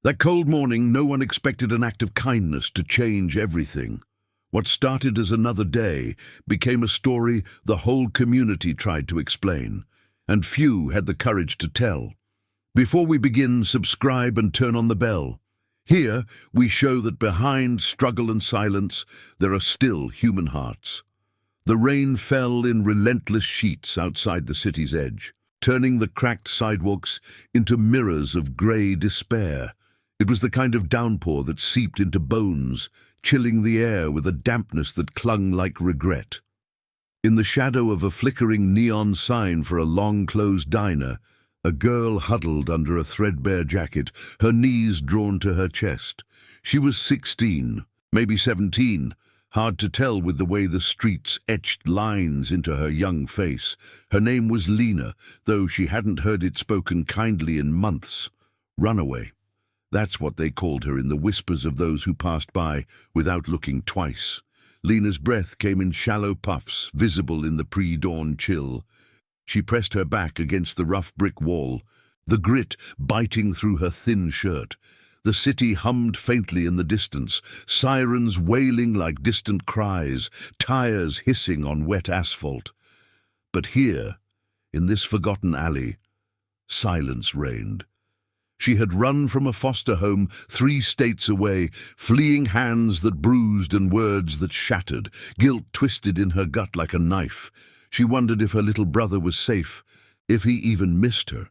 That cold morning, no one expected an act of kindness to change everything. What started as another day became a story the whole community tried to explain, and few had the courage to tell. Before we begin, subscribe and turn on the bell. Here, we show that behind struggle and silence, there are still human hearts. The rain fell in relentless sheets outside the city's edge, turning the cracked sidewalks into mirrors of grey despair. It was the kind of downpour that seeped into bones, chilling the air with a dampness that clung like regret. In the shadow of a flickering neon sign for a long-closed diner, a girl huddled under a threadbare jacket, her knees drawn to her chest. She was 16, maybe 17, hard to tell with the way the streets etched lines into her young face. Her name was Lena, though she hadn't heard it spoken kindly in months. Runaway. That's what they called her in the whispers of those who passed by without looking twice. Lena's breath came in shallow puffs, visible in the pre-dawn chill. She pressed her back against the rough brick wall, the grit biting through her thin shirt. The city hummed faintly in the distance, sirens wailing like distant cries, tires hissing on wet asphalt. But here, in this forgotten alley, silence reigned. She had run from a foster home 3 states away, fleeing hands that bruised and words that shattered, guilt twisted in her gut like a knife. She wondered if her little brother was safe, if he even missed her.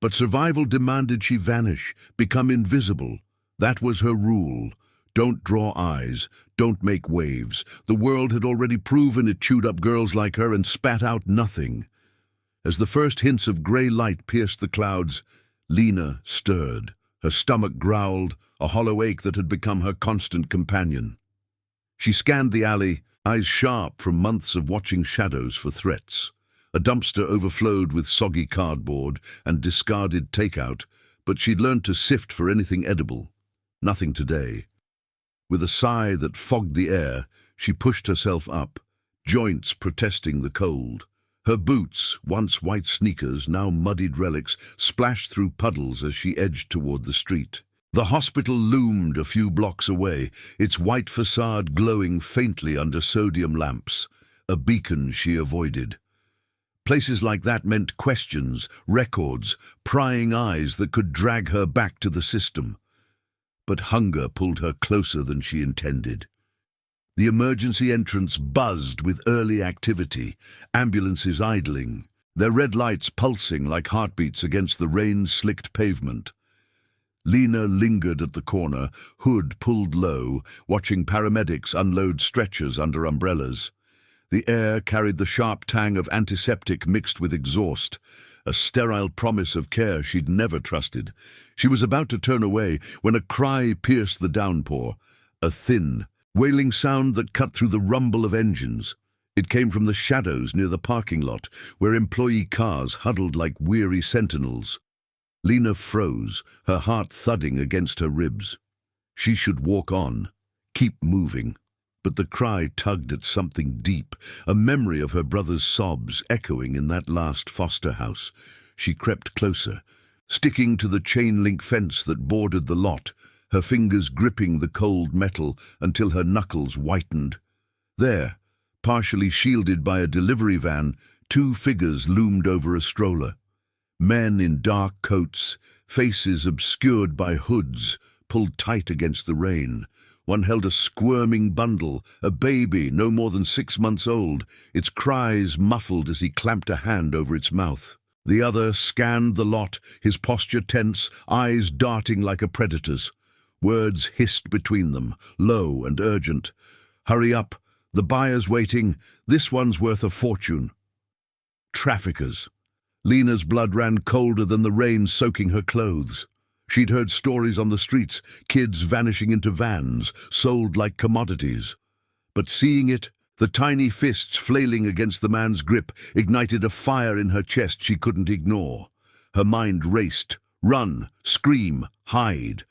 But survival demanded she vanish, become invisible. That was her rule. Don't draw eyes, don't make waves. The world had already proven it chewed up girls like her and spat out nothing. As the first hints of grey light pierced the clouds, Lena stirred. Her stomach growled, a hollow ache that had become her constant companion. She scanned the alley, eyes sharp from months of watching shadows for threats. A dumpster overflowed with soggy cardboard and discarded takeout, but she'd learned to sift for anything edible. Nothing today. With a sigh that fogged the air, she pushed herself up, joints protesting the cold. Her boots, once white sneakers, now muddied relics, splashed through puddles as she edged toward the street. The hospital loomed a few blocks away, its white facade glowing faintly under sodium lamps, a beacon she avoided. Places like that meant questions, records, prying eyes that could drag her back to the system. But hunger pulled her closer than she intended. The emergency entrance buzzed with early activity, ambulances idling, their red lights pulsing like heartbeats against the rain-slicked pavement. Lena lingered at the corner, hood pulled low, watching paramedics unload stretchers under umbrellas. The air carried the sharp tang of antiseptic mixed with exhaust, a sterile promise of care she'd never trusted. She was about to turn away when a cry pierced the downpour, a thin, wailing sound that cut through the rumble of engines. It came from the shadows near the parking lot, where employee cars huddled like weary sentinels. Lena froze, her heart thudding against her ribs. She should walk on, keep moving. But the cry tugged at something deep, a memory of her brother's sobs echoing in that last foster house. She crept closer, sticking to the chain-link fence that bordered the lot, her fingers gripping the cold metal until her knuckles whitened. There, partially shielded by a delivery van, 2 figures loomed over a stroller. Men in dark coats, faces obscured by hoods, pulled tight against the rain. One held a squirming bundle, a baby no more than 6 months old, its cries muffled as he clamped a hand over its mouth. The other scanned the lot, his posture tense, eyes darting like a predator's. Words hissed between them, low and urgent. "Hurry up, the buyer's waiting, this one's worth a fortune." Traffickers. Lena's blood ran colder than the rain soaking her clothes. She'd heard stories on the streets, kids vanishing into vans, sold like commodities. But seeing it, the tiny fists flailing against the man's grip, ignited a fire in her chest she couldn't ignore. Her mind raced. Run, scream, hide.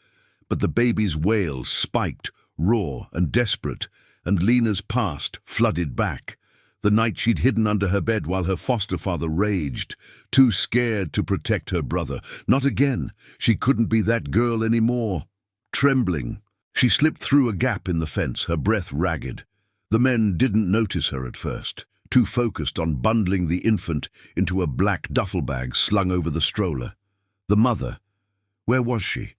But the baby's wail spiked, raw and desperate, and Lena's past flooded back. The night she'd hidden under her bed while her foster father raged, too scared to protect her brother. Not again. She couldn't be that girl anymore. Trembling, she slipped through a gap in the fence, her breath ragged. The men didn't notice her at first, too focused on bundling the infant into a black duffel bag slung over the stroller. The mother, where was she?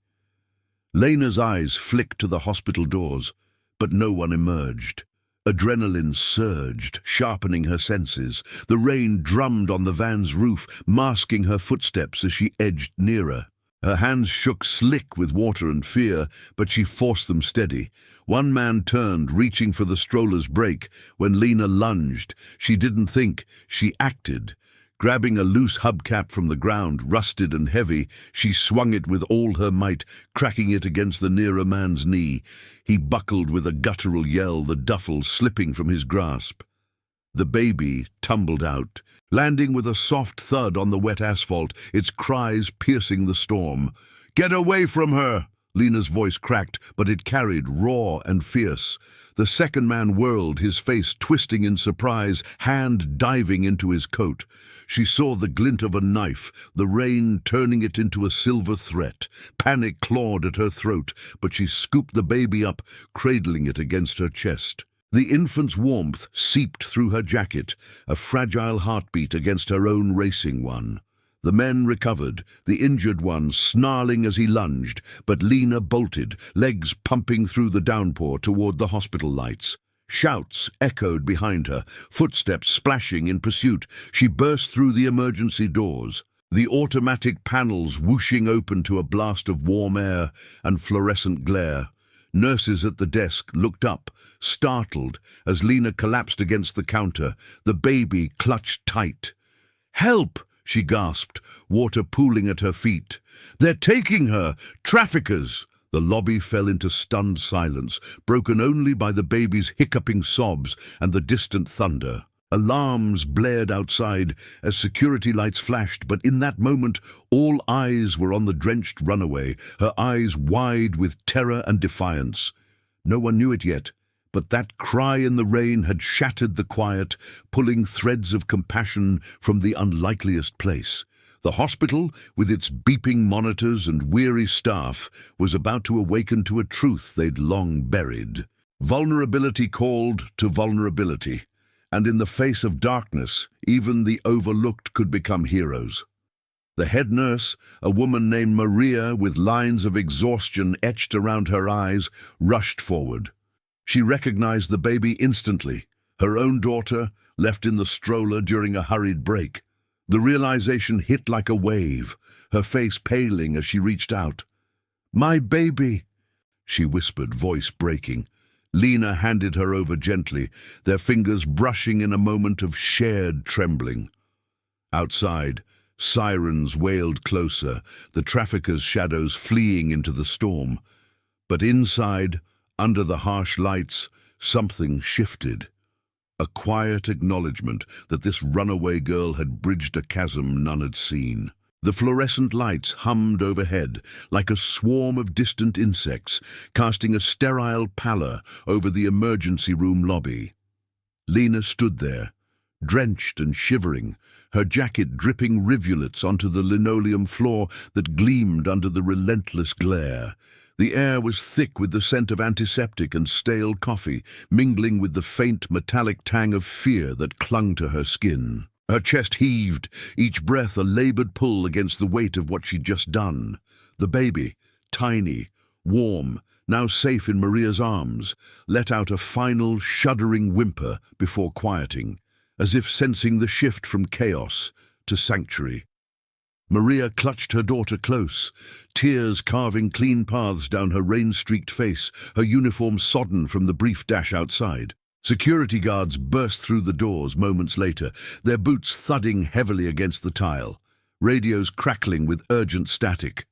Lena's eyes flicked to the hospital doors, but no one emerged. Adrenaline surged, sharpening her senses. The rain drummed on the van's roof, masking her footsteps as she edged nearer. Her hands shook slick with water and fear, but she forced them steady. One man turned, reaching for the stroller's brake. When Lena lunged, she didn't think, she acted. Grabbing a loose hubcap from the ground, rusted and heavy, she swung it with all her might, cracking it against the nearer man's knee. He buckled with a guttural yell, the duffel slipping from his grasp. The baby tumbled out, landing with a soft thud on the wet asphalt, its cries piercing the storm. "Get away from her!" Lena's voice cracked, but it carried, raw and fierce. The second man whirled, his face twisting in surprise, hand diving into his coat. She saw the glint of a knife, the rain turning it into a silver threat. Panic clawed at her throat, but she scooped the baby up, cradling it against her chest. The infant's warmth seeped through her jacket, a fragile heartbeat against her own racing one. The men recovered, the injured one snarling as he lunged, but Lena bolted, legs pumping through the downpour toward the hospital lights. Shouts echoed behind her, footsteps splashing in pursuit. She burst through the emergency doors, the automatic panels whooshing open to a blast of warm air and fluorescent glare. Nurses at the desk looked up, startled, as Lena collapsed against the counter, the baby clutched tight. "Help!" she gasped, water pooling at her feet. "They're taking her! Traffickers!" The lobby fell into stunned silence, broken only by the baby's hiccuping sobs and the distant thunder. Alarms blared outside as security lights flashed, but in that moment all eyes were on the drenched Runaway, her eyes wide with terror and defiance. No one knew it yet, but that cry in the rain had shattered the quiet, pulling threads of compassion from the unlikeliest place. The hospital, with its beeping monitors and weary staff, was about to awaken to a truth they'd long buried. Vulnerability called to vulnerability, and in the face of darkness, even the overlooked could become heroes. The head nurse, a woman named Maria with lines of exhaustion etched around her eyes, rushed forward. She recognized the baby instantly, her own daughter, left in the stroller during a hurried break. The realization hit like a wave, her face paling as she reached out. "My baby," she whispered, voice breaking. Lena handed her over gently, their fingers brushing in a moment of shared trembling. Outside, sirens wailed closer, the traffickers' shadows fleeing into the storm. But inside, under the harsh lights, something shifted. A quiet acknowledgement that this runaway girl had bridged a chasm none had seen. The fluorescent lights hummed overhead like a swarm of distant insects, casting a sterile pallor over the emergency room lobby. Lena stood there, drenched and shivering, her jacket dripping rivulets onto the linoleum floor that gleamed under the relentless glare. The air was thick with the scent of antiseptic and stale coffee, mingling with the faint metallic tang of fear that clung to her skin. Her chest heaved, each breath a labored pull against the weight of what she'd just done. The baby, tiny, warm, now safe in Maria's arms, let out a final, shuddering whimper before quieting, as if sensing the shift from chaos to sanctuary. Maria clutched her daughter close, tears carving clean paths down her rain-streaked face, her uniform sodden from the brief dash outside. Security guards burst through the doors moments later, their boots thudding heavily against the tile, radios crackling with urgent static.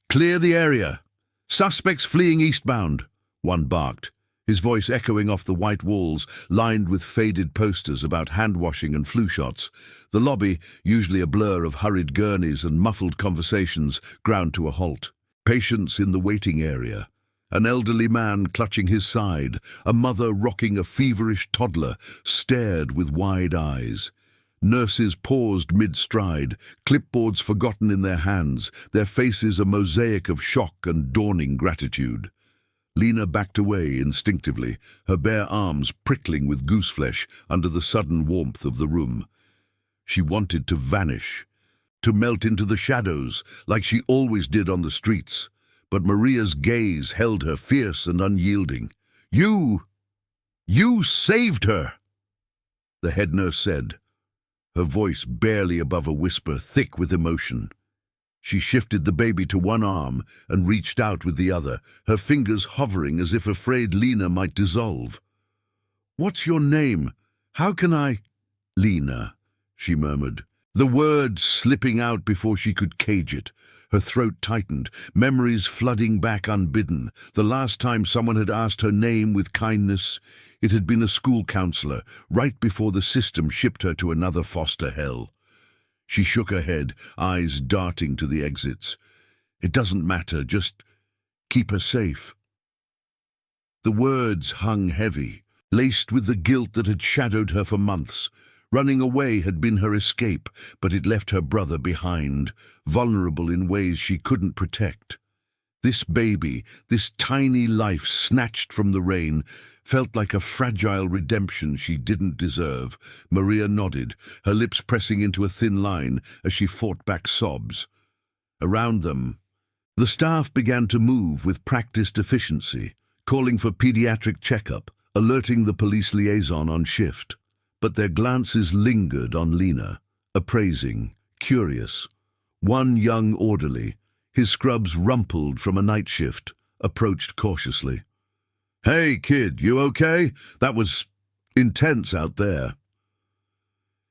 "Clear the area! Suspects fleeing eastbound," one barked, his voice echoing off the white walls lined with faded posters about hand-washing and flu shots. The lobby, usually a blur of hurried gurneys and muffled conversations, ground to a halt. Patients in the waiting area, An elderly man clutching his side, a mother rocking a feverish toddler, stared with wide eyes. Nurses paused mid-stride, clipboards forgotten in their hands, their faces a mosaic of shock and dawning gratitude. Lena backed away instinctively, her bare arms prickling with gooseflesh under the sudden warmth of the room. She wanted to vanish, to melt into the shadows, like she always did on the streets. But Maria's gaze held her fierce and unyielding. You saved her!" the head nurse said, her voice barely above a whisper, thick with emotion. She shifted the baby to one arm and reached out with the other, her fingers hovering as if afraid Lena might dissolve. "What's your name? How can I—" "Lena," she murmured, the word slipping out before she could cage it. Her throat tightened, memories flooding back unbidden. The last time someone had asked her name with kindness, it had been a school counselor, right before the system shipped her to another foster hell. She shook her head, eyes darting to the exits. "It doesn't matter, just keep her safe." The words hung heavy, laced with the guilt that had shadowed her for months. Running away had been her escape, but it left her brother behind, vulnerable in ways she couldn't protect. This baby, this tiny life snatched from the rain, felt like a fragile redemption she didn't deserve. Maria nodded, her lips pressing into a thin line as she fought back sobs. Around them, the staff began to move with practiced efficiency, calling for pediatric checkup, alerting the police liaison on shift. But their glances lingered on Lena, appraising, curious. One young orderly, his scrubs rumpled from a night shift, approached cautiously. "Hey, kid, you okay? That was intense out there."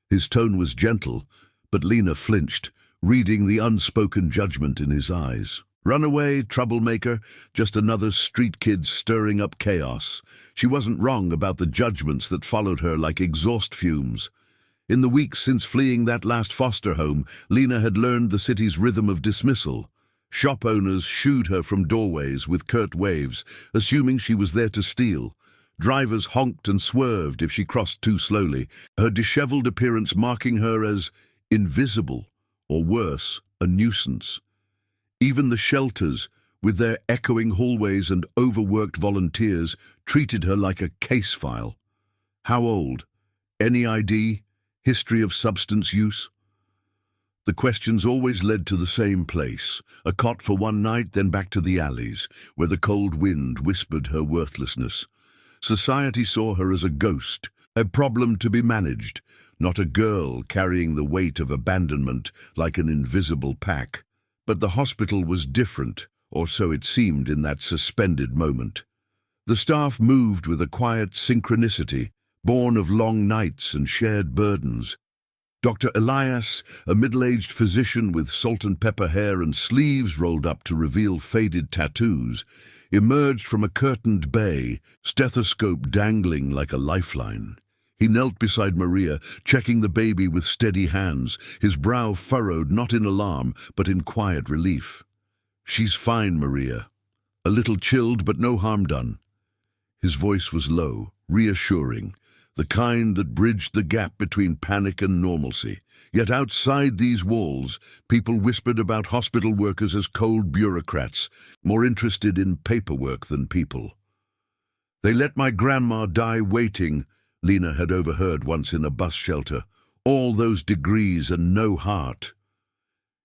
His tone was gentle, but Lena flinched, reading the unspoken judgment in his eyes. Runaway, troublemaker, just another street kid stirring up chaos. She wasn't wrong about the judgments that followed her like exhaust fumes. In the weeks since fleeing that last foster home, Lena had learned the city's rhythm of dismissal. Shop owners shooed her from doorways with curt waves, assuming she was there to steal. Drivers honked and swerved if she crossed too slowly, her disheveled appearance marking her as invisible, or worse, a nuisance. Even the shelters, with their echoing hallways and overworked volunteers, treated her like a case file. How old? Any ID? History of substance use? The questions always led to the same place, a cot for one night, then back to the alleys, where the cold wind whispered her worthlessness. Society saw her as a ghost, a problem to be managed, not a girl carrying the weight of abandonment like an invisible pack. But the hospital was different, or so it seemed in that suspended moment. The staff moved with a quiet synchronicity, born of long nights and shared burdens. Dr. Elias, a middle-aged physician with salt and pepper hair and sleeves rolled up to reveal faded tattoos, emerged from a curtained bay, stethoscope dangling like a lifeline. He knelt beside Maria, checking the baby with steady hands, his brow furrowed not in alarm, but in quiet relief. "She's fine, Maria. A little chilled, but no harm done." His voice was low, reassuring, the kind that bridged the gap between panic and normalcy. Yet outside these walls, people whispered about hospital workers as cold bureaucrats, more interested in paperwork than people. "They let my grandma die waiting," Lena had overheard once in a bus shelter. "All those degrees and no heart."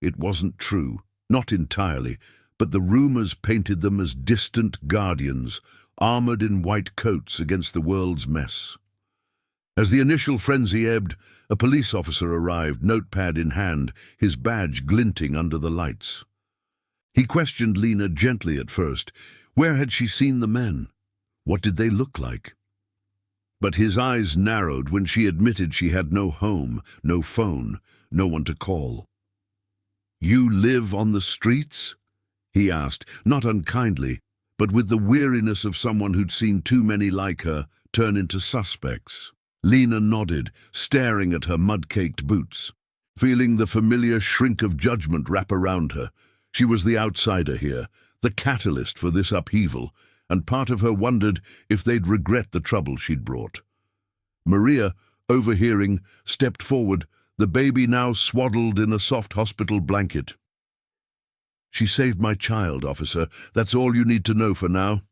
It wasn't true, not entirely, but the rumors painted them as distant guardians, armored in white coats against the world's mess. As the initial frenzy ebbed, a police officer arrived, notepad in hand, his badge glinting under the lights. He questioned Lena gently at first. Where had she seen the men? What did they look like? But his eyes narrowed when she admitted she had no home, no phone, no one to call. "You live on the streets?" he asked, not unkindly, but with the weariness of someone who'd seen too many like her turn into suspects. Lena nodded, staring at her mud-caked boots, feeling the familiar shrink of judgment wrap around her. She was the outsider here, the catalyst for this upheaval, and part of her wondered if they'd regret the trouble she'd brought. Maria, overhearing, stepped forward, the baby now swaddled in a soft hospital blanket. "She saved my child, officer. That's all you need to know for now."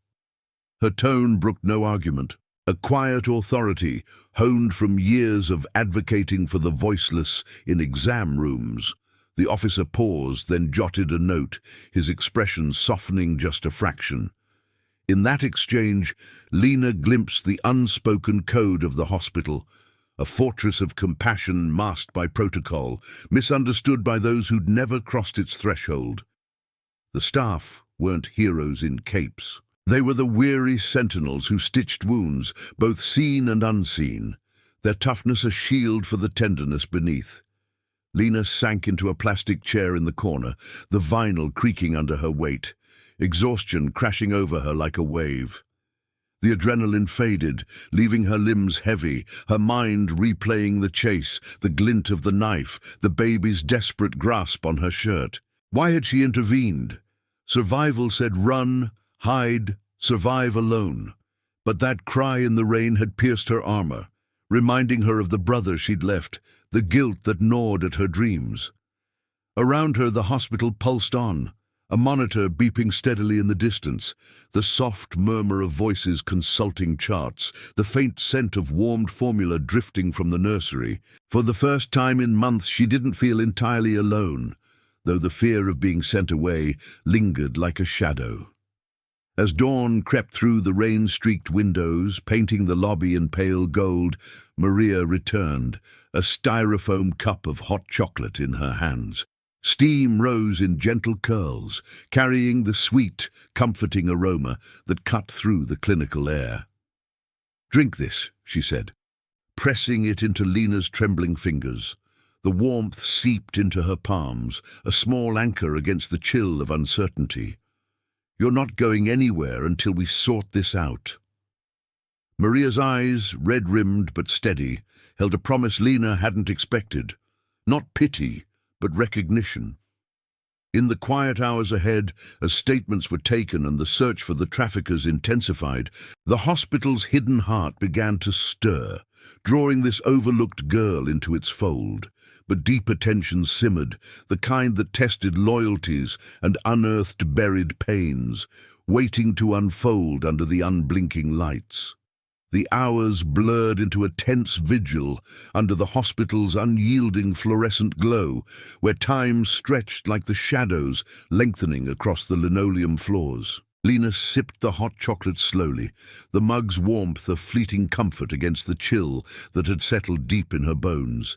Her tone brooked no argument. A quiet authority, honed from years of advocating for the voiceless in exam rooms. The officer paused, then jotted a note, his expression softening just a fraction. In that exchange, Lena glimpsed the unspoken code of the hospital, a fortress of compassion masked by protocol, misunderstood by those who'd never crossed its threshold. The staff weren't heroes in capes. They were the weary sentinels who stitched wounds, both seen and unseen, their toughness a shield for the tenderness beneath. Lena sank into a plastic chair in the corner, the vinyl creaking under her weight, exhaustion crashing over her like a wave. The adrenaline faded, leaving her limbs heavy, her mind replaying the chase, the glint of the knife, the baby's desperate grasp on her shirt. Why had she intervened? Survival said run, hide, survive alone. But that cry in the rain had pierced her armor, reminding her of the brother she'd left, the guilt that gnawed at her dreams. Around her the hospital pulsed on, a monitor beeping steadily in the distance, the soft murmur of voices consulting charts, the faint scent of warmed formula drifting from the nursery. For the first time in months she didn't feel entirely alone, though the fear of being sent away lingered like a shadow. As dawn crept through the rain-streaked windows, painting the lobby in pale gold, Maria returned, a styrofoam cup of hot chocolate in her hands. Steam rose in gentle curls, carrying the sweet, comforting aroma that cut through the clinical air. "Drink this," she said, pressing it into Lena's trembling fingers. The warmth seeped into her palms, a small anchor against the chill of uncertainty. "You're not going anywhere until we sort this out." Maria's eyes, red-rimmed but steady, held a promise Lena hadn't expected. Not pity, but recognition. In the quiet hours ahead, as statements were taken and the search for the traffickers intensified, the hospital's hidden heart began to stir, drawing this overlooked girl into its fold. But deeper tensions simmered, the kind that tested loyalties and unearthed buried pains, waiting to unfold under the unblinking lights. The hours blurred into a tense vigil under the hospital's unyielding fluorescent glow, where time stretched like the shadows lengthening across the linoleum floors. Lena sipped the hot chocolate slowly, the mug's warmth a fleeting comfort against the chill that had settled deep in her bones.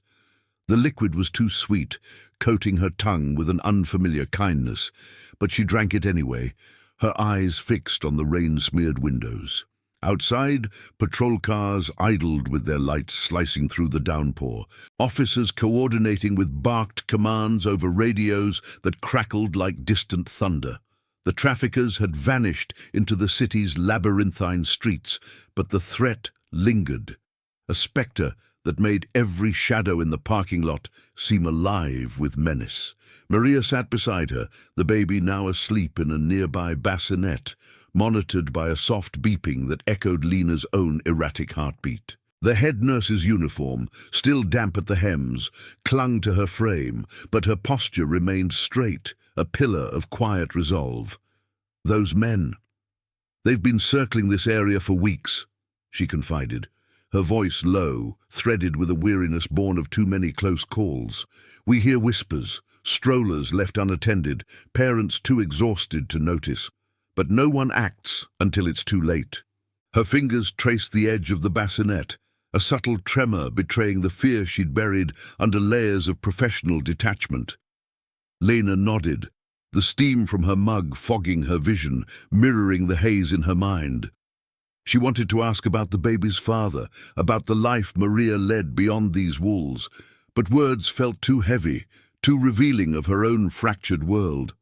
The liquid was too sweet, coating her tongue with an unfamiliar kindness, but she drank it anyway, her eyes fixed on the rain-smeared windows. Outside, patrol cars idled with their lights slicing through the downpour, officers coordinating with barked commands over radios that crackled like distant thunder. The traffickers had vanished into the city's labyrinthine streets, but the threat lingered, a spectre that made every shadow in the parking lot seem alive with menace. Maria sat beside her, the baby now asleep in a nearby bassinet, monitored by a soft beeping that echoed Lena's own erratic heartbeat. The head nurse's uniform, still damp at the hems, clung to her frame, but her posture remained straight, a pillar of quiet resolve. "Those men. They've been circling this area for weeks," she confided, her voice low, threaded with a weariness born of too many close calls. "We hear whispers, strollers left unattended, parents too exhausted to notice. But no one acts until it's too late." Her fingers traced the edge of the bassinet, a subtle tremor betraying the fear she'd buried under layers of professional detachment. Lena nodded, the steam from her mug fogging her vision, mirroring the haze in her mind. She wanted to ask about the baby's father, about the life Maria led beyond these walls, but words felt too heavy, too revealing of her own fractured world.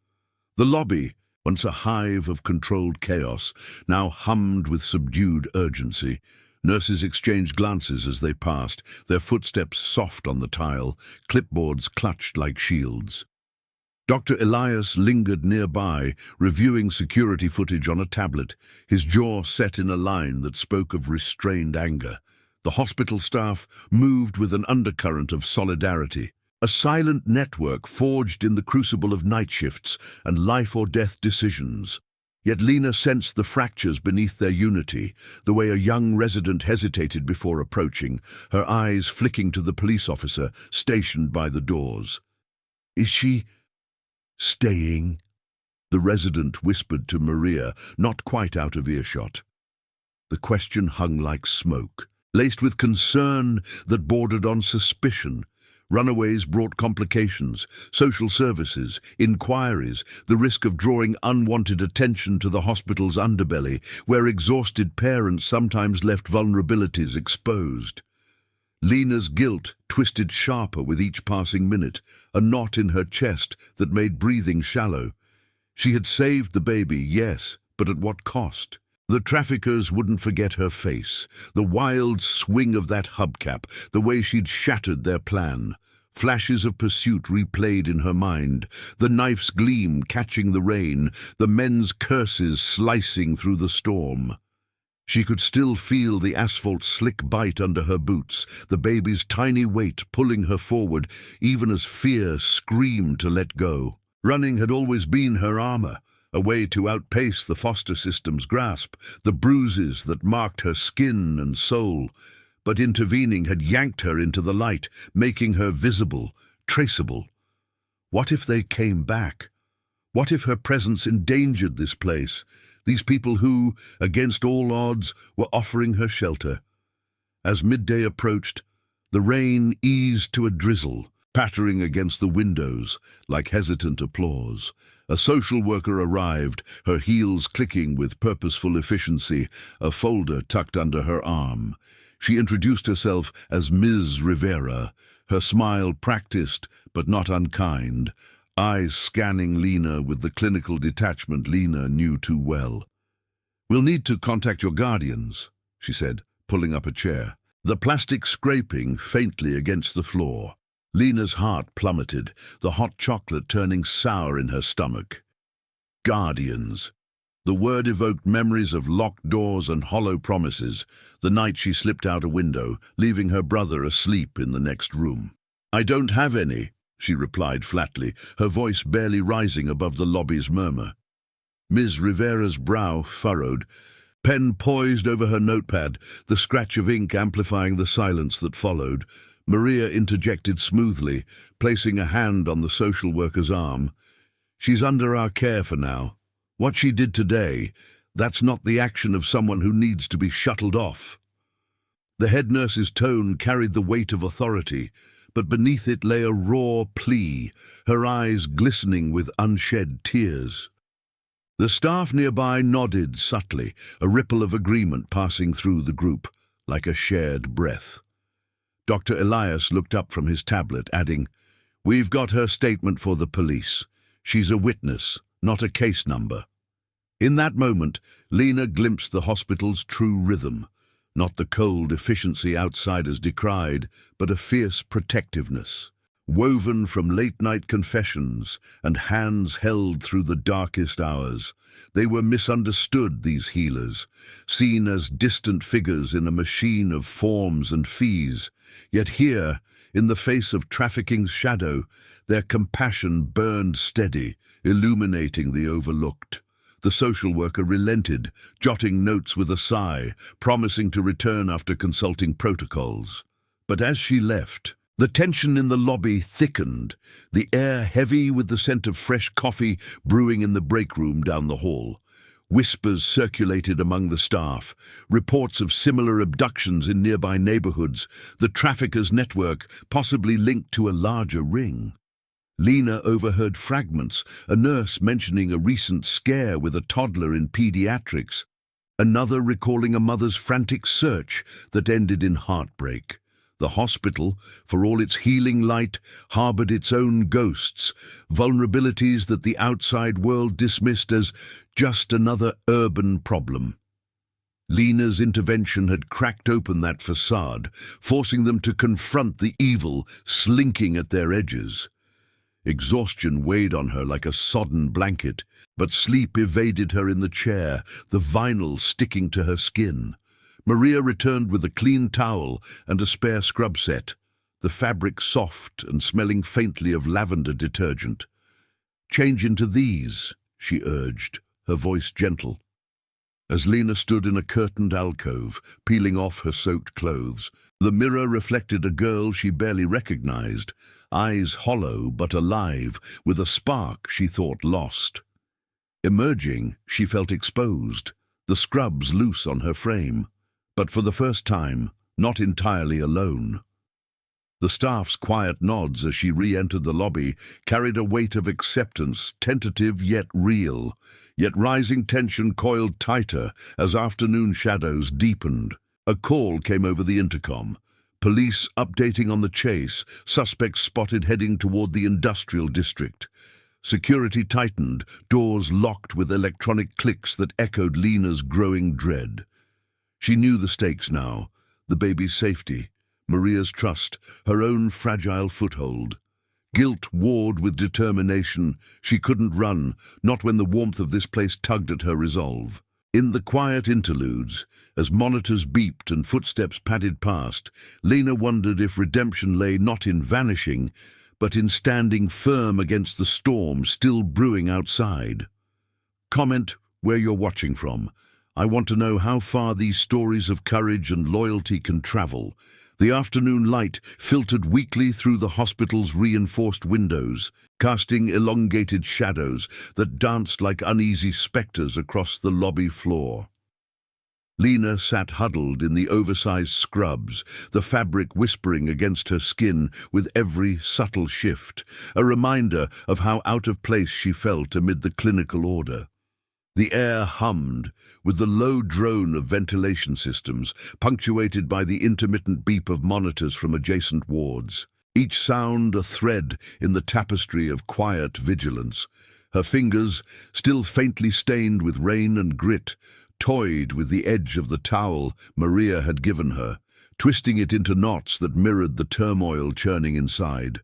The lobby, once a hive of controlled chaos, now hummed with subdued urgency. Nurses exchanged glances as they passed, their footsteps soft on the tile, clipboards clutched like shields. Dr. Elias lingered nearby, reviewing security footage on a tablet, his jaw set in a line that spoke of restrained anger. The hospital staff moved with an undercurrent of solidarity, a silent network forged in the crucible of night shifts and life-or-death decisions. Yet Lena sensed the fractures beneath their unity, the way a young resident hesitated before approaching, her eyes flicking to the police officer stationed by the doors. "Is she staying?" the resident whispered to Maria, not quite out of earshot. The question hung like smoke, laced with concern that bordered on suspicion. Runaways brought complications, social services, inquiries, the risk of drawing unwanted attention to the hospital's underbelly, where exhausted parents sometimes left vulnerabilities exposed. Lena's guilt twisted sharper with each passing minute, a knot in her chest that made breathing shallow. She had saved the baby, yes, but at what cost? The traffickers wouldn't forget her face, the wild swing of that hubcap, the way she'd shattered their plan. Flashes of pursuit replayed in her mind, the knife's gleam catching the rain, the men's curses slicing through the storm. She could still feel the asphalt slick bite under her boots, the baby's tiny weight pulling her forward, even as fear screamed to let go. Running had always been her armor, a way to outpace the foster system's grasp, the bruises that marked her skin and soul. But intervening had yanked her into the light, making her visible, traceable. What if they came back? What if her presence endangered this place? These people who, against all odds, were offering her shelter. As midday approached, the rain eased to a drizzle, pattering against the windows like hesitant applause. A social worker arrived, her heels clicking with purposeful efficiency, a folder tucked under her arm. She introduced herself as Ms. Rivera, her smile practiced but not unkind, eyes scanning Lena with the clinical detachment Lena knew too well. "We'll need to contact your guardians," she said, pulling up a chair, the plastic scraping faintly against the floor. Lena's heart plummeted, the hot chocolate turning sour in her stomach. Guardians. The word evoked memories of locked doors and hollow promises, the night she slipped out a window, leaving her brother asleep in the next room. "I don't have any," she replied flatly, her voice barely rising above the lobby's murmur. Ms. Rivera's brow furrowed, pen poised over her notepad, the scratch of ink amplifying the silence that followed. Maria interjected smoothly, placing a hand on the social worker's arm. "She's under our care for now. What she did today, that's not the action of someone who needs to be shuttled off." The head nurse's tone carried the weight of authority, but beneath it lay a raw plea, her eyes glistening with unshed tears. The staff nearby nodded subtly, a ripple of agreement passing through the group, like a shared breath. Dr. Elias looked up from his tablet, adding, "We've got her statement for the police. She's a witness, not a case number." In that moment, Lena glimpsed the hospital's true rhythm, not the cold efficiency outsiders decried, but a fierce protectiveness, woven from late-night confessions and hands held through the darkest hours. They were misunderstood, these healers, seen as distant figures in a machine of forms and fees. Yet here, in the face of trafficking's shadow, their compassion burned steady, illuminating the overlooked. The social worker relented, jotting notes with a sigh, promising to return after consulting protocols. But as she left, the tension in the lobby thickened, the air heavy with the scent of fresh coffee brewing in the break room down the hall. Whispers circulated among the staff, reports of similar abductions in nearby neighborhoods, the traffickers' network possibly linked to a larger ring. Lena overheard fragments, a nurse mentioning a recent scare with a toddler in pediatrics, another recalling a mother's frantic search that ended in heartbreak. The hospital, for all its healing light, harbored its own ghosts, vulnerabilities that the outside world dismissed as just another urban problem. Lena's intervention had cracked open that facade, forcing them to confront the evil slinking at their edges. Exhaustion weighed on her like a sodden blanket, but sleep evaded her in the chair, the vinyl sticking to her skin. Maria returned with a clean towel and a spare scrub set, the fabric soft and smelling faintly of lavender detergent. "Change into these," she urged, her voice gentle. As Lena stood in a curtained alcove, peeling off her soaked clothes, the mirror reflected a girl she barely recognized, eyes hollow but alive, with a spark she thought lost. Emerging, she felt exposed, the scrubs loose on her frame, but for the first time, not entirely alone. The staff's quiet nods as she re-entered the lobby carried a weight of acceptance, tentative yet real, yet rising tension coiled tighter as afternoon shadows deepened. A call came over the intercom. Police updating on the chase, suspects spotted heading toward the industrial district. Security tightened, doors locked with electronic clicks that echoed Lena's growing dread. She knew the stakes now, the baby's safety, Maria's trust, her own fragile foothold. Guilt warred with determination. She couldn't run, not when the warmth of this place tugged at her resolve. In the quiet interludes, as monitors beeped and footsteps padded past, Lena wondered if redemption lay not in vanishing, but in standing firm against the storm still brewing outside. Comment where you're watching from. I want to know how far these stories of courage and loyalty can travel. The afternoon light filtered weakly through the hospital's reinforced windows, casting elongated shadows that danced like uneasy specters across the lobby floor. Lena sat huddled in the oversized scrubs, the fabric whispering against her skin with every subtle shift, a reminder of how out of place she felt amid the clinical order. The air hummed, with the low drone of ventilation systems, punctuated by the intermittent beep of monitors from adjacent wards. Each sound a thread in the tapestry of quiet vigilance. Her fingers, still faintly stained with rain and grit, toyed with the edge of the towel Maria had given her, twisting it into knots that mirrored the turmoil churning inside.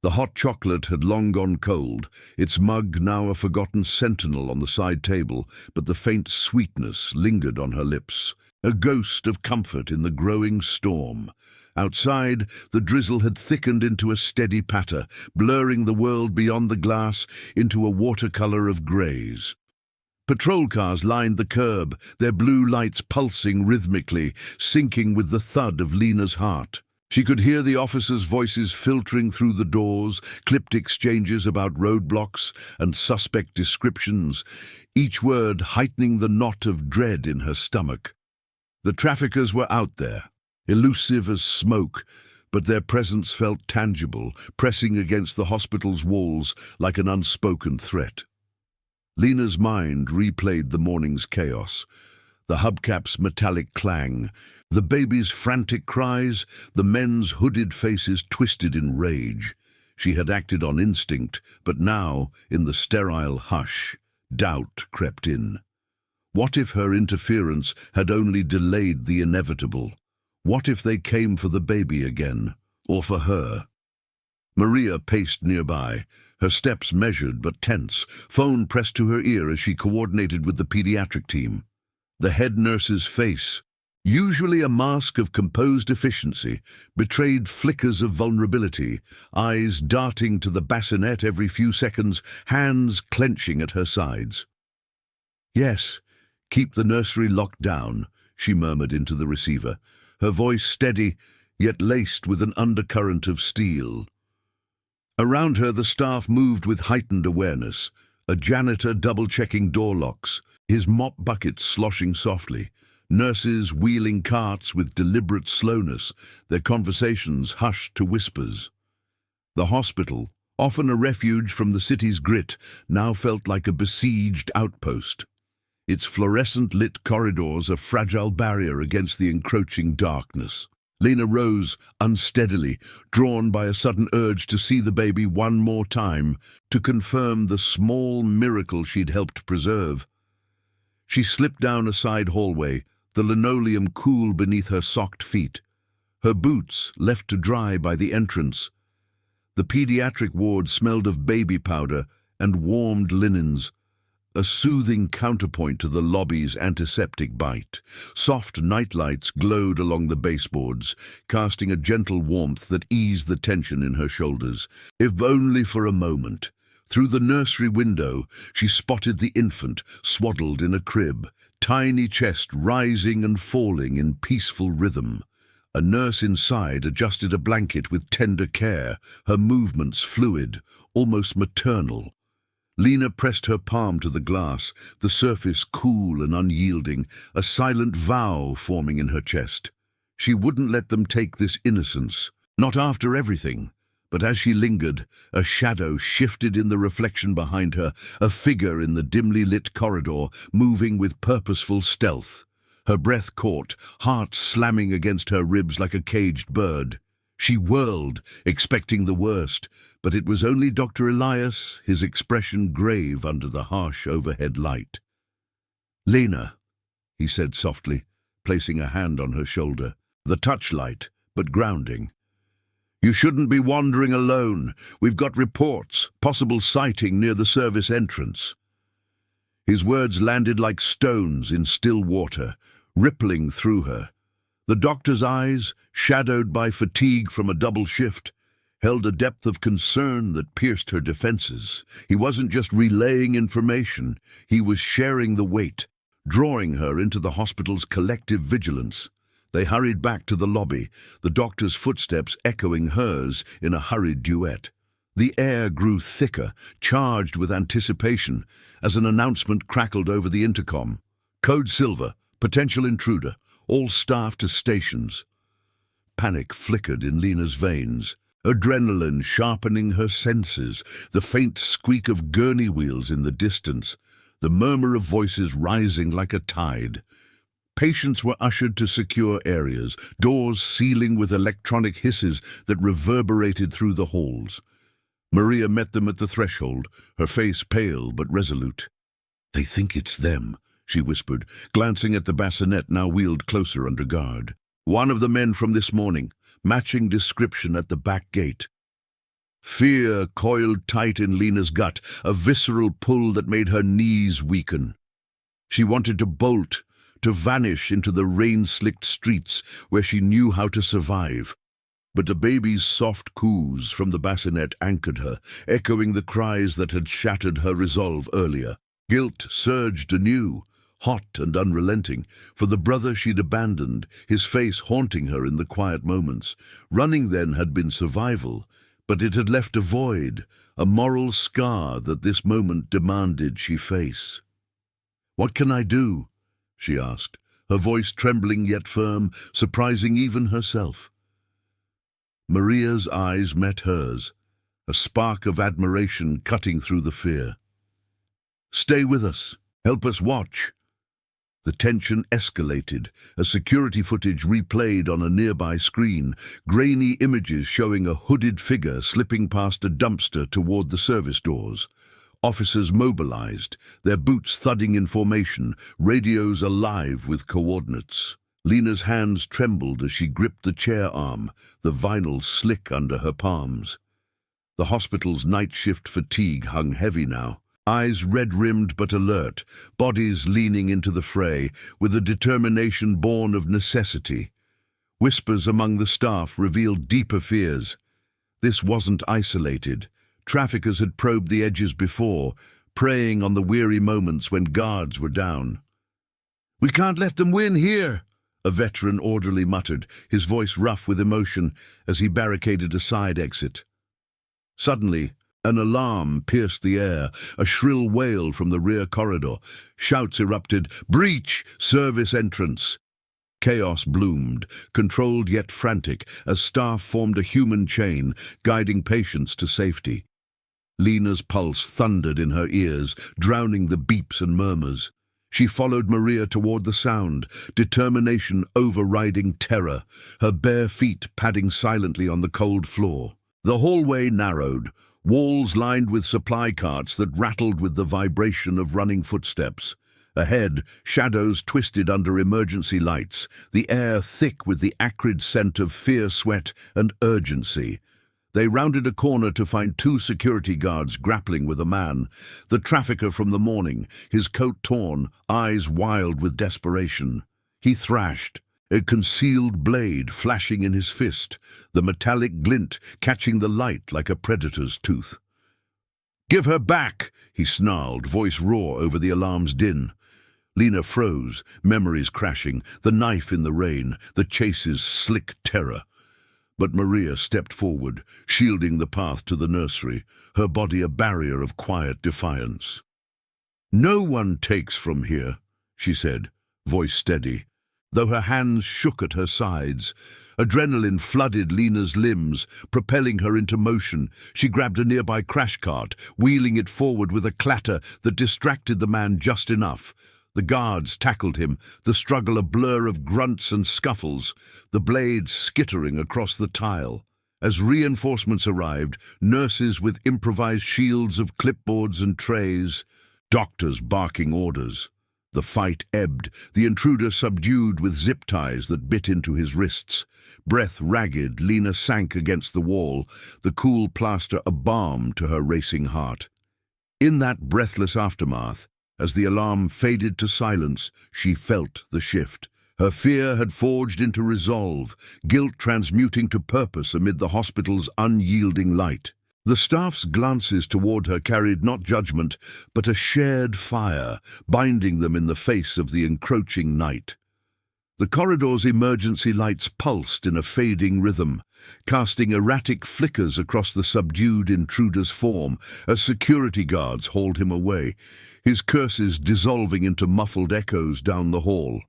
The hot chocolate had long gone cold, its mug now a forgotten sentinel on the side table, but the faint sweetness lingered on her lips, a ghost of comfort in the growing storm. Outside, the drizzle had thickened into a steady patter, blurring the world beyond the glass into a watercolor of greys. Patrol cars lined the curb, their blue lights pulsing rhythmically, syncing with the thud of Lena's heart. She could hear the officers' voices filtering through the doors, clipped exchanges about roadblocks and suspect descriptions, each word heightening the knot of dread in her stomach. The traffickers were out there, elusive as smoke, but their presence felt tangible, pressing against the hospital's walls like an unspoken threat. Lena's mind replayed the morning's chaos, the hubcap's metallic clang, the baby's frantic cries, the men's hooded faces twisted in rage. She had acted on instinct, but now, in the sterile hush, doubt crept in. What if her interference had only delayed the inevitable? What if they came for the baby again, or for her? Maria paced nearby, her steps measured but tense, phone pressed to her ear as she coordinated with the pediatric team. The head nurse's face, usually a mask of composed efficiency, betrayed flickers of vulnerability, eyes darting to the bassinet every few seconds, hands clenching at her sides. "Yes, keep the nursery locked down," she murmured into the receiver, her voice steady, yet laced with an undercurrent of steel. Around her the staff moved with heightened awareness, a janitor double-checking door locks, his mop bucket sloshing softly, nurses wheeling carts with deliberate slowness, their conversations hushed to whispers. The hospital, often a refuge from the city's grit, now felt like a besieged outpost. Its fluorescent-lit corridors a fragile barrier against the encroaching darkness. Lena rose unsteadily, drawn by a sudden urge to see the baby one more time, to confirm the small miracle she'd helped preserve. She slipped down a side hallway, the linoleum cool beneath her socked feet, her boots left to dry by the entrance. The pediatric ward smelled of baby powder and warmed linens, a soothing counterpoint to the lobby's antiseptic bite. Soft nightlights glowed along the baseboards, casting a gentle warmth that eased the tension in her shoulders. If only for a moment. Through the nursery window, she spotted the infant, swaddled in a crib, tiny chest rising and falling in peaceful rhythm. A nurse inside adjusted a blanket with tender care, her movements fluid, almost maternal. Lena pressed her palm to the glass, the surface cool and unyielding, a silent vow forming in her chest. She wouldn't let them take this innocence, not after everything. But as she lingered, a shadow shifted in the reflection behind her, a figure in the dimly lit corridor, moving with purposeful stealth. Her breath caught, heart slamming against her ribs like a caged bird. She whirled, expecting the worst, but it was only Dr. Elias, his expression grave under the harsh overhead light. "Lena," he said softly, placing a hand on her shoulder. The touch light, but grounding. "You shouldn't be wandering alone. We've got reports, possible sighting near the service entrance." His words landed like stones in still water, rippling through her. The doctor's eyes, shadowed by fatigue from a double shift, held a depth of concern that pierced her defenses. He wasn't just relaying information, he was sharing the weight, drawing her into the hospital's collective vigilance. They hurried back to the lobby, the doctor's footsteps echoing hers in a hurried duet. The air grew thicker, charged with anticipation, as an announcement crackled over the intercom. "Code Silver, potential intruder, all staff to stations." Panic flickered in Lena's veins, adrenaline sharpening her senses, the faint squeak of gurney wheels in the distance, the murmur of voices rising like a tide. Patients were ushered to secure areas, doors sealing with electronic hisses that reverberated through the halls. Maria met them at the threshold, her face pale but resolute. "They think it's them," she whispered, glancing at the bassinet now wheeled closer under guard. "One of the men from this morning, matching description at the back gate." Fear coiled tight in Lena's gut, a visceral pull that made her knees weaken. She wanted to bolt, to vanish into the rain-slicked streets where she knew how to survive. But the baby's soft coos from the bassinet anchored her, echoing the cries that had shattered her resolve earlier. Guilt surged anew, hot and unrelenting, for the brother she'd abandoned, his face haunting her in the quiet moments. Running then had been survival, but it had left a void, a moral scar that this moment demanded she face. "What can I do?" she asked, her voice trembling yet firm, surprising even herself. Maria's eyes met hers, a spark of admiration cutting through the fear. "Stay with us. Help us watch." The tension escalated as security footage replayed on a nearby screen, grainy images showing a hooded figure slipping past a dumpster toward the service doors. Officers mobilized, their boots thudding in formation, radios alive with coordinates. Lena's hands trembled as she gripped the chair arm, the vinyl slick under her palms. The hospital's night shift fatigue hung heavy now. Eyes red-rimmed but alert, bodies leaning into the fray, with a determination born of necessity. Whispers among the staff revealed deeper fears. This wasn't isolated. Traffickers had probed the edges before, preying on the weary moments when guards were down. "We can't let them win here," a veteran orderly muttered, his voice rough with emotion as he barricaded a side exit. Suddenly, an alarm pierced the air, a shrill wail from the rear corridor. Shouts erupted, "Breach! Service entrance!" Chaos bloomed, controlled yet frantic, as staff formed a human chain, guiding patients to safety. Lena's pulse thundered in her ears, drowning the beeps and murmurs. She followed Maria toward the sound, determination overriding terror, her bare feet padding silently on the cold floor. The hallway narrowed, walls lined with supply carts that rattled with the vibration of running footsteps. Ahead, shadows twisted under emergency lights, the air thick with the acrid scent of fear, sweat, and urgency. They rounded a corner to find two security guards grappling with a man, the trafficker from the morning, his coat torn, eyes wild with desperation. He thrashed, a concealed blade flashing in his fist, the metallic glint catching the light like a predator's tooth. "Give her back!" he snarled, voice raw over the alarm's din. Lena froze, memories crashing, the knife in the rain, the chase's slick terror. But Maria stepped forward, shielding the path to the nursery, her body a barrier of quiet defiance. "No one takes from here," she said, voice steady, though her hands shook at her sides. Adrenaline flooded Lena's limbs, propelling her into motion. She grabbed a nearby crash cart, wheeling it forward with a clatter that distracted the man just enough. The guards tackled him, the struggle a blur of grunts and scuffles, the blades skittering across the tile. As reinforcements arrived, nurses with improvised shields of clipboards and trays, doctors barking orders. The fight ebbed, the intruder subdued with zip ties that bit into his wrists. Breath ragged, Lena sank against the wall, the cool plaster a balm to her racing heart. In that breathless aftermath, as the alarm faded to silence, she felt the shift. Her fear had forged into resolve, guilt transmuting to purpose amid the hospital's unyielding light. The staff's glances toward her carried not judgment, but a shared fire, binding them in the face of the encroaching night. The corridor's emergency lights pulsed in a fading rhythm, casting erratic flickers across the subdued intruder's form as security guards hauled him away, his curses dissolving into muffled echoes down the hall.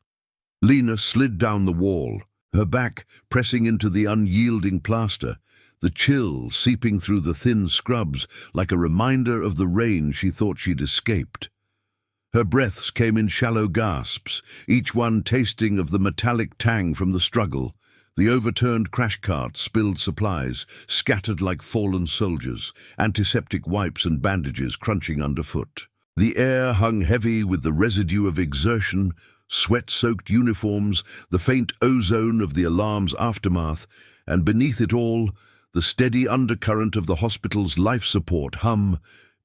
Lena slid down the wall, her back pressing into the unyielding plaster, the chill seeping through the thin scrubs like a reminder of the rain she thought she'd escaped. Her breaths came in shallow gasps, each one tasting of the metallic tang from the struggle. The overturned crash cart spilled supplies, scattered like fallen soldiers, antiseptic wipes and bandages crunching underfoot. The air hung heavy with the residue of exertion, sweat-soaked uniforms, the faint ozone of the alarm's aftermath, and beneath it all, the steady undercurrent of the hospital's life support hum,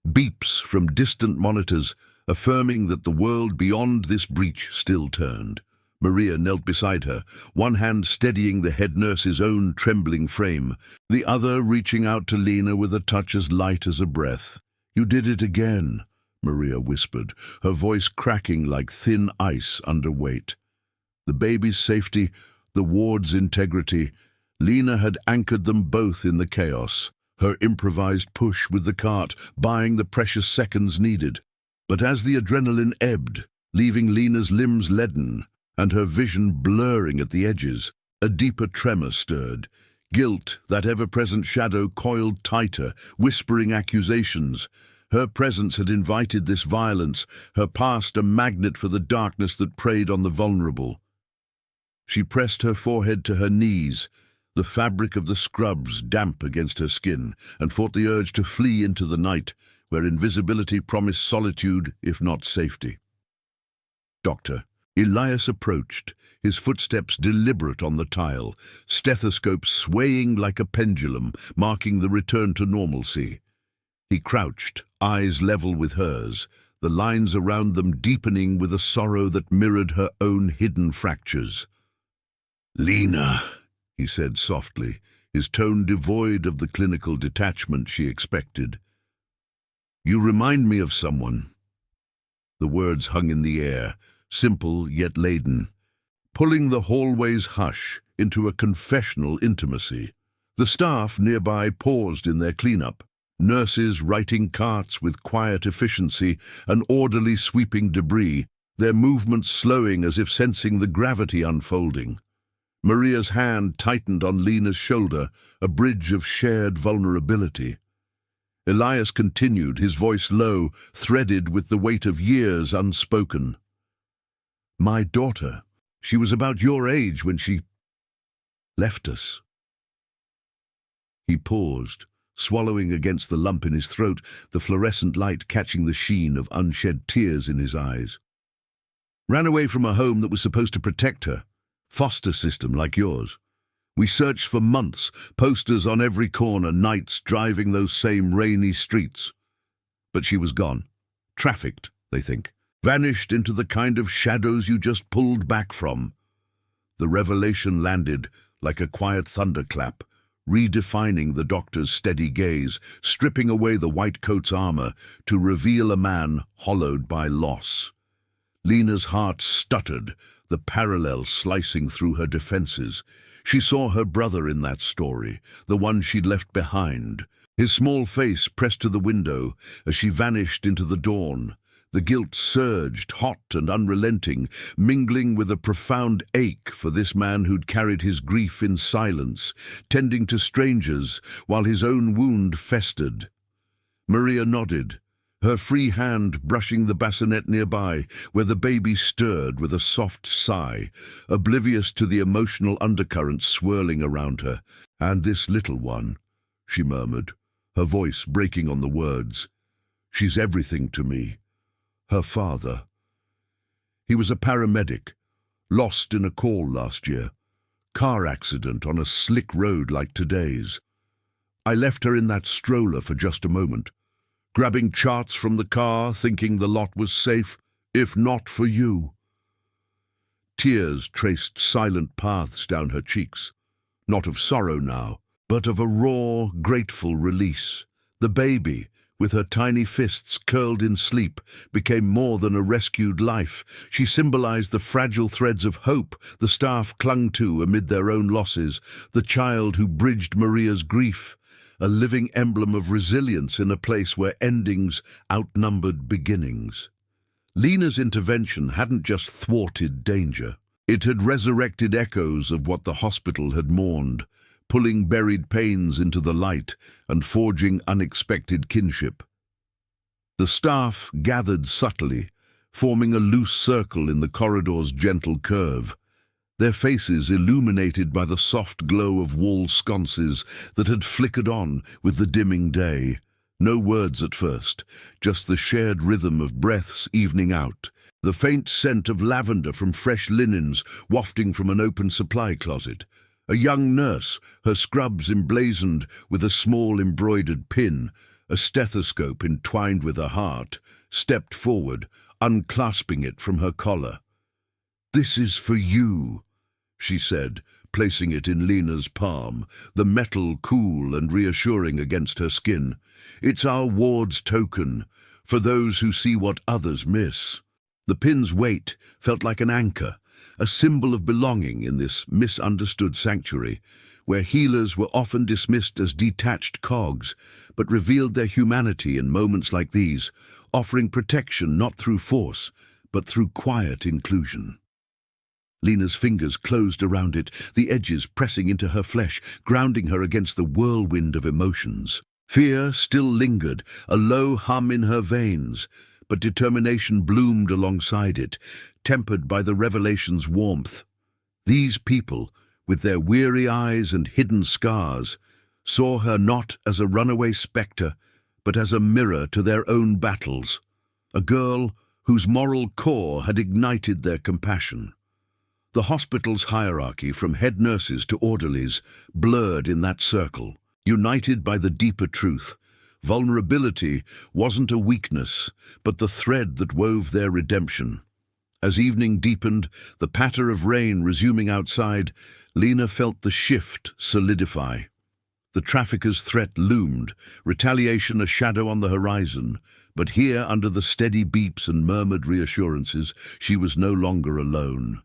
beeps from distant monitors, affirming that the world beyond this breach still turned. Maria knelt beside her, one hand steadying the head nurse's own trembling frame, the other reaching out to Lena with a touch as light as a breath. "You did it again," Maria whispered, her voice cracking like thin ice under weight. The baby's safety, the ward's integrity, Lena had anchored them both in the chaos, her improvised push with the cart buying the precious seconds needed. But as the adrenaline ebbed, leaving Lena's limbs leaden and her vision blurring at the edges, a deeper tremor stirred. Guilt, that ever-present shadow, coiled tighter, whispering accusations. Her presence had invited this violence, her past a magnet for the darkness that preyed on the vulnerable. She pressed her forehead to her knees, the fabric of the scrubs damp against her skin, and fought the urge to flee into the night, where invisibility promised solitude, if not safety. "Doctor." Elias approached, his footsteps deliberate on the tile, stethoscope swaying like a pendulum, marking the return to normalcy. He crouched, eyes level with hers, the lines around them deepening with a sorrow that mirrored her own hidden fractures. "Lena," he said softly, his tone devoid of the clinical detachment she expected. "You remind me of someone." The words hung in the air, simple yet laden, pulling the hallway's hush into a confessional intimacy. The staff nearby paused in their cleanup, nurses righting carts with quiet efficiency and orderly sweeping debris, their movements slowing as if sensing the gravity unfolding. Maria's hand tightened on Lena's shoulder, a bridge of shared vulnerability. Elias continued, his voice low, threaded with the weight of years unspoken. "My daughter, she was about your age when she left us." He paused, swallowing against the lump in his throat, the fluorescent light catching the sheen of unshed tears in his eyes. "Ran away from a home that was supposed to protect her. Foster system like yours. We searched for months, posters on every corner, nights driving those same rainy streets. But she was gone. Trafficked, they think. Vanished into the kind of shadows you just pulled back from. The revelation landed like a quiet thunderclap, redefining the doctor's steady gaze, stripping away the white coat's armor to reveal a man hollowed by loss. Lena's heart stuttered, the parallel slicing through her defenses. She saw her brother in that story, the one she'd left behind. His small face pressed to the window as she vanished into the dawn. The guilt surged, hot and unrelenting, mingling with a profound ache for this man who'd carried his grief in silence, tending to strangers while his own wound festered. Maria nodded, her free hand brushing the bassinet nearby, where the baby stirred with a soft sigh, oblivious to the emotional undercurrents swirling around her. "And this little one," she murmured, her voice breaking on the words. "She's everything to me." Her father. He was a paramedic, lost in a call last year. Car accident on a slick road like today's. I left her in that stroller for just a moment, grabbing charts from the car, thinking the lot was safe, if not for you. Tears traced silent paths down her cheeks, not of sorrow now, but of a raw, grateful release. The baby, with her tiny fists curled in sleep, became more than a rescued life. She symbolized the fragile threads of hope the staff clung to amid their own losses, the child who bridged Maria's grief, a living emblem of resilience in a place where endings outnumbered beginnings. Lena's intervention hadn't just thwarted danger. It had resurrected echoes of what the hospital had mourned, pulling buried pains into the light and forging unexpected kinship. The staff gathered subtly, forming a loose circle in the corridor's gentle curve, their faces illuminated by the soft glow of wall sconces that had flickered on with the dimming day. No words at first, just the shared rhythm of breaths evening out, the faint scent of lavender from fresh linens wafting from an open supply closet. A young nurse, her scrubs emblazoned with a small embroidered pin, a stethoscope entwined with her heart, stepped forward, unclasping it from her collar. "This is for you," she said, placing it in Lena's palm, the metal cool and reassuring against her skin. "It's our ward's token, for those who see what others miss." The pin's weight felt like an anchor, a symbol of belonging in this misunderstood sanctuary, where healers were often dismissed as detached cogs, but revealed their humanity in moments like these, offering protection not through force, but through quiet inclusion. Lena's fingers closed around it, the edges pressing into her flesh, grounding her against the whirlwind of emotions. Fear still lingered, a low hum in her veins, but determination bloomed alongside it, tempered by the revelation's warmth. These people, with their weary eyes and hidden scars, saw her not as a runaway spectre, but as a mirror to their own battles, a girl whose moral core had ignited their compassion. The hospital's hierarchy, from head nurses to orderlies, blurred in that circle, united by the deeper truth. Vulnerability wasn't a weakness, but the thread that wove their redemption. As evening deepened, the patter of rain resuming outside, Lena felt the shift solidify. The traffickers' threat loomed, retaliation a shadow on the horizon, but here, under the steady beeps and murmured reassurances, she was no longer alone.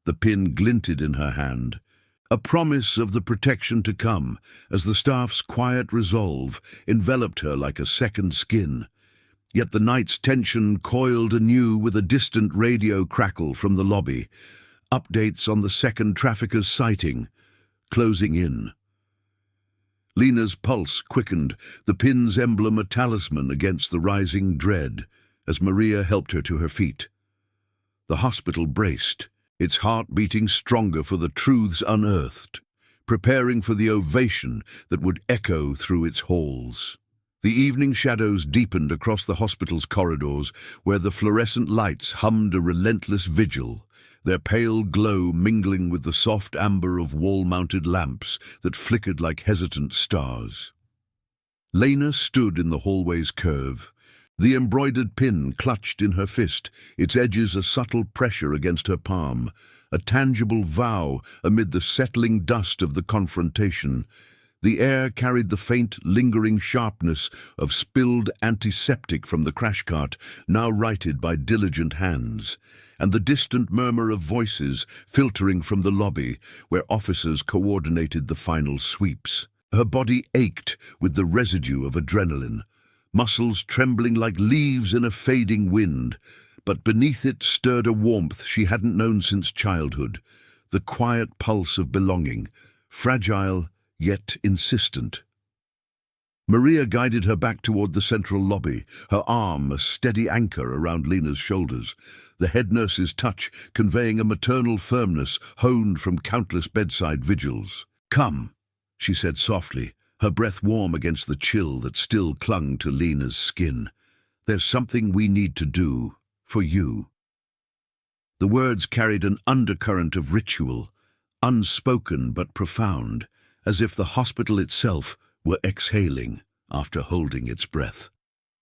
The pin glinted in her hand, a promise of the protection to come, as the staff's quiet resolve enveloped her like a second skin. Yet the night's tension coiled anew with a distant radio crackle from the lobby. Updates on the second trafficker's sighting, closing in. Lena's pulse quickened, the pin's emblem a talisman against the rising dread, as Maria helped her to her feet. The hospital braced, its heart beating stronger for the truths unearthed, preparing for the ovation that would echo through its halls. The evening shadows deepened across the hospital's corridors, where the fluorescent lights hummed a relentless vigil, their pale glow mingling with the soft amber of wall-mounted lamps that flickered like hesitant stars. Lena stood in the hallway's curve, the embroidered pin clutched in her fist, its edges a subtle pressure against her palm, a tangible vow amid the settling dust of the confrontation. The air carried the faint, lingering sharpness of spilled antiseptic from the crash cart, now righted by diligent hands, and the distant murmur of voices filtering from the lobby where officers coordinated the final sweeps. Her body ached with the residue of adrenaline, muscles trembling like leaves in a fading wind, but beneath it stirred a warmth she hadn't known since childhood, the quiet pulse of belonging, fragile yet insistent. Maria guided her back toward the central lobby, her arm a steady anchor around Lena's shoulders, the head nurse's touch conveying a maternal firmness honed from countless bedside vigils. "Come," she said softly, her breath warm against the chill that still clung to Lena's skin. "There's something we need to do for you." The words carried an undercurrent of ritual, unspoken but profound, as if the hospital itself were exhaling after holding its breath.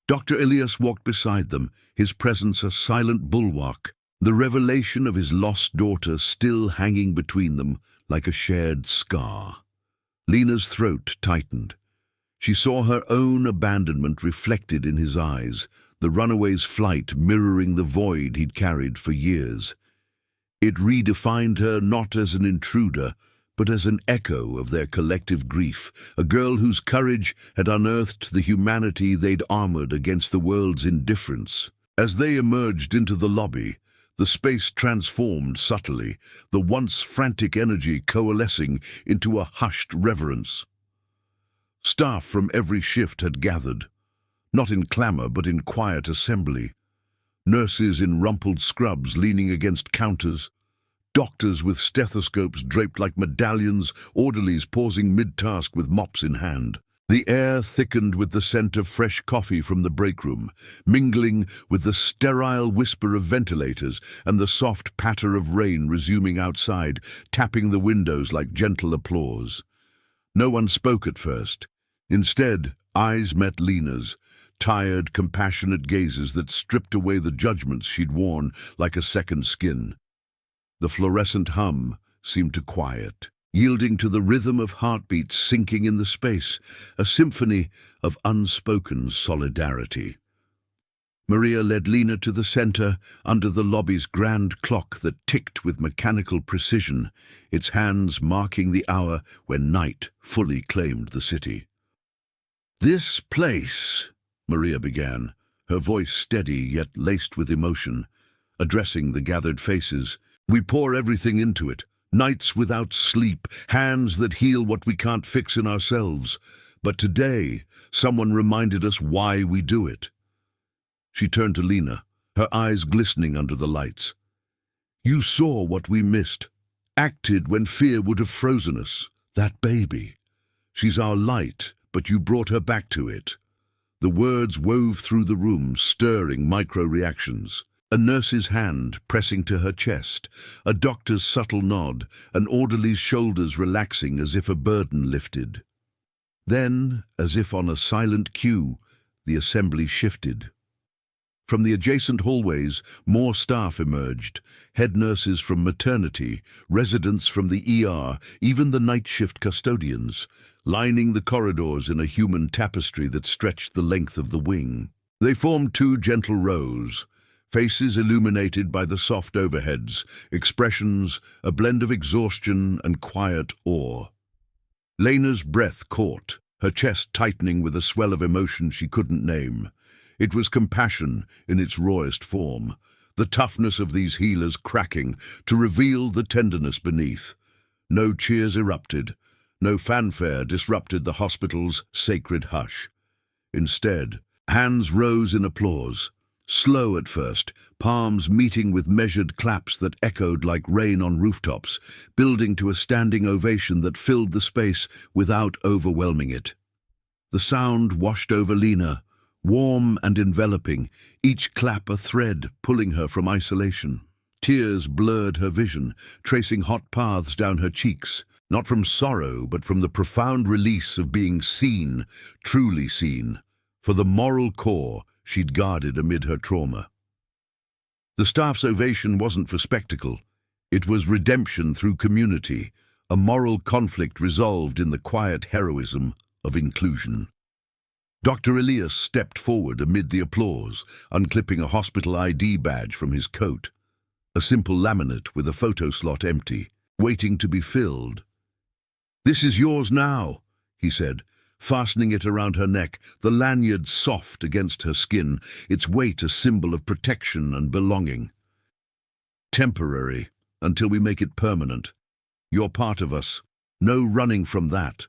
Dr. Ilias walked beside them, his presence a silent bulwark, the revelation of his lost daughter still hanging between them like a shared scar. Lena's throat tightened. She saw her own abandonment reflected in his eyes, the runaway's flight mirroring the void he'd carried for years. It redefined her not as an intruder, but as an echo of their collective grief, a girl whose courage had unearthed the humanity they'd armored against the world's indifference. As they emerged into the lobby, the space transformed subtly, the once frantic energy coalescing into a hushed reverence. Staff from every shift had gathered, not in clamor but in quiet assembly. Nurses in rumpled scrubs leaning against counters, doctors with stethoscopes draped like medallions, orderlies pausing mid-task with mops in hand. The air thickened with the scent of fresh coffee from the break room, mingling with the sterile whisper of ventilators and the soft patter of rain resuming outside, tapping the windows like gentle applause. No one spoke at first. Instead, eyes met Lena's, tired, compassionate gazes that stripped away the judgments she'd worn like a second skin. The fluorescent hum seemed to quiet, yielding to the rhythm of heartbeats sinking in the space, a symphony of unspoken solidarity. Maria led Lena to the center, under the lobby's grand clock that ticked with mechanical precision, its hands marking the hour when night fully claimed the city. "This place," Maria began, her voice steady yet laced with emotion, addressing the gathered faces. "We pour everything into it, nights without sleep, hands that heal what we can't fix in ourselves. But today, someone reminded us why we do it." She turned to Lena, her eyes glistening under the lights. "You saw what we missed, acted when fear would have frozen us. That baby. She's our light, but you brought her back to it." The words wove through the room, stirring micro-reactions. A nurse's hand pressing to her chest, a doctor's subtle nod, an orderly's shoulders relaxing as if a burden lifted. Then, as if on a silent cue, the assembly shifted. From the adjacent hallways, more staff emerged, head nurses from maternity, residents from the ER, even the night shift custodians, lining the corridors in a human tapestry that stretched the length of the wing. They formed two gentle rows, faces illuminated by the soft overheads, expressions a blend of exhaustion and quiet awe. Lena's breath caught, her chest tightening with a swell of emotion she couldn't name. It was compassion in its rawest form, the toughness of these healers cracking to reveal the tenderness beneath. No cheers erupted, no fanfare disrupted the hospital's sacred hush. Instead, hands rose in applause. Slow at first, palms meeting with measured claps that echoed like rain on rooftops, building to a standing ovation that filled the space without overwhelming it. The sound washed over Lena, warm and enveloping, each clap a thread pulling her from isolation. Tears blurred her vision, tracing hot paths down her cheeks, not from sorrow, but from the profound release of being seen, truly seen, for the moral core she'd guarded amid her trauma. The staff's ovation wasn't for spectacle. It was redemption through community, a moral conflict resolved in the quiet heroism of inclusion. Dr. Elias stepped forward amid the applause, unclipping a hospital ID badge from his coat, a simple laminate with a photo slot empty, waiting to be filled. "This is yours now," he said, fastening it around her neck, the lanyard soft against her skin, its weight a symbol of protection and belonging. "Temporary, until we make it permanent. You're part of us. No running from that."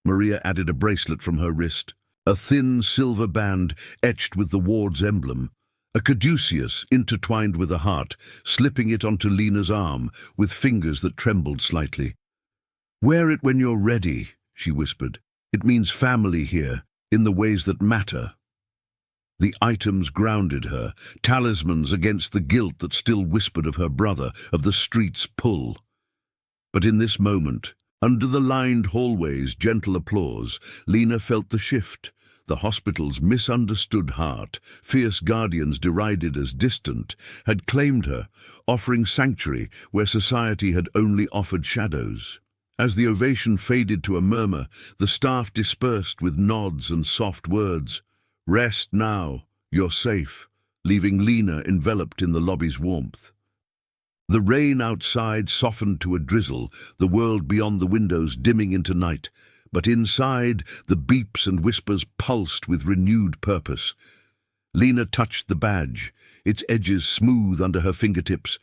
Maria added a bracelet from her wrist, a thin silver band etched with the ward's emblem, a caduceus intertwined with a heart, slipping it onto Lena's arm with fingers that trembled slightly. "Wear it when you're ready," she whispered. "It means family here, in the ways that matter." The items grounded her, talismans against the guilt that still whispered of her brother, of the street's pull. But in this moment, under the lined hallway's gentle applause, Lena felt the shift. The hospital's misunderstood heart, fierce guardians derided as distant, had claimed her, offering sanctuary where society had only offered shadows. As the ovation faded to a murmur, the staff dispersed with nods and soft words. "Rest now, you're safe," leaving Lena enveloped in the lobby's warmth. The rain outside softened to a drizzle, the world beyond the windows dimming into night, but inside the beeps and whispers pulsed with renewed purpose. Lena touched the badge, its edges smooth under her fingertips,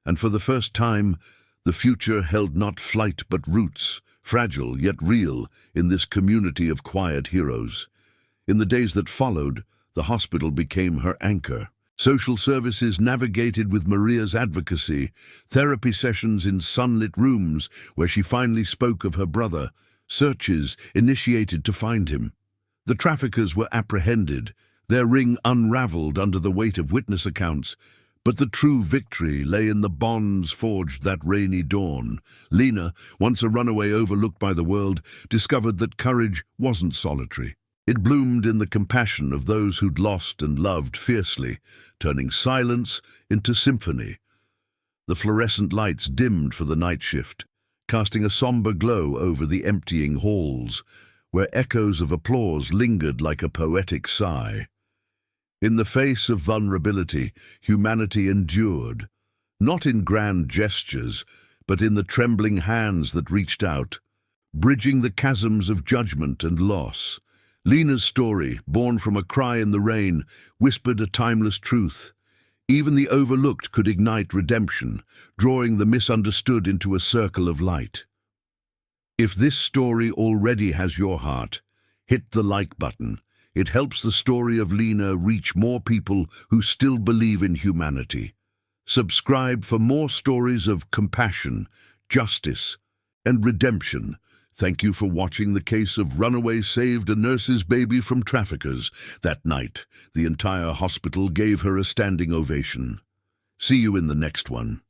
and for the first time, the future held not flight but roots, fragile yet real, in this community of quiet heroes. In the days that followed, the hospital became her anchor. Social services navigated with Maria's advocacy, therapy sessions in sunlit rooms where she finally spoke of her brother, searches initiated to find him. The traffickers were apprehended, their ring unraveled under the weight of witness accounts, but the true victory lay in the bonds forged that rainy dawn. Lena, once a runaway overlooked by the world, discovered that courage wasn't solitary. It bloomed in the compassion of those who'd lost and loved fiercely, turning silence into symphony. The fluorescent lights dimmed for the night shift, casting a somber glow over the emptying halls, where echoes of applause lingered like a poetic sigh. In the face of vulnerability, humanity endured, not in grand gestures, but in the trembling hands that reached out, bridging the chasms of judgment and loss. Lena's story, born from a cry in the rain, whispered a timeless truth. Even the overlooked could ignite redemption, drawing the misunderstood into a circle of light. If this story already has your heart, hit the like button. It helps the story of Lena reach more people who still believe in humanity. Subscribe for more stories of compassion, justice, and redemption. Thank you for watching the case of Runaway saved a nurse's baby from traffickers. That night, the entire hospital gave her a standing ovation. See you in the next one.